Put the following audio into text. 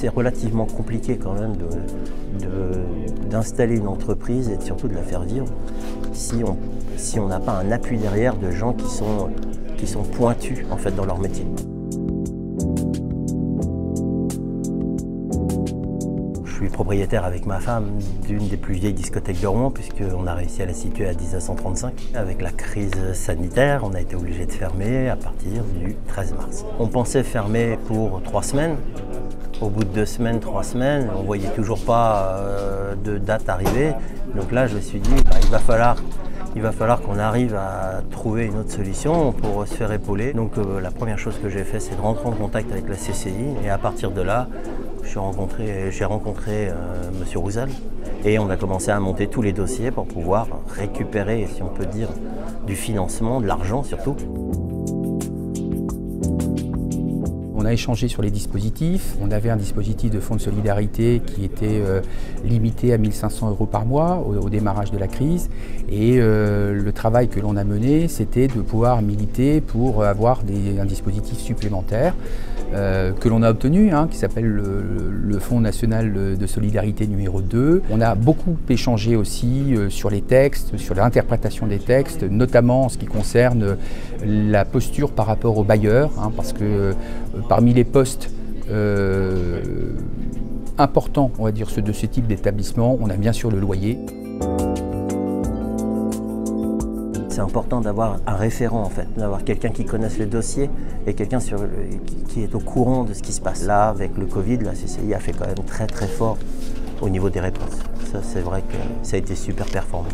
C'est relativement compliqué quand même d'installer une entreprise et surtout de la faire vivre si on n'a pas un appui derrière de gens qui sont pointus en fait dans leur métier. Je suis propriétaire avec ma femme d'une des plus vieilles discothèques de Rouen puisqu'on a réussi à la situer à 1935. Avec la crise sanitaire, on a été obligé de fermer à partir du 13 mars. On pensait fermer pour 3 semaines. Au bout de 2 semaines, 3 semaines, on ne voyait toujours pas de date arriver. Donc là, je me suis dit, il va falloir qu'on arrive à trouver une autre solution pour se faire épauler. Donc la première chose que j'ai fait, c'est de rentrer en contact avec la CCI. Et à partir de là, j'ai rencontré M. Roussel. Et on a commencé à monter tous les dossiers pour pouvoir récupérer, si on peut dire, du financement, de l'argent surtout. On a échangé sur les dispositifs. On avait un dispositif de fonds de solidarité qui était limité à 1 500 € par mois au démarrage de la crise. Et le travail que l'on a mené, c'était de pouvoir militer pour avoir un dispositif supplémentaire que l'on a obtenu, qui s'appelle le Fonds national de solidarité numéro 2. On a beaucoup échangé aussi sur les textes, sur l'interprétation des textes, notamment en ce qui concerne la posture par rapport aux bailleurs, parce que parmi les postes importants, on va dire, ceux de ce type d'établissement, on a bien sûr le loyer. C'est important d'avoir un référent en fait, d'avoir quelqu'un qui connaisse le dossier et quelqu'un qui est au courant de ce qui se passe. Là, avec le Covid, la CCI a fait quand même très fort au niveau des réponses. Ça, c'est vrai que ça a été super performant.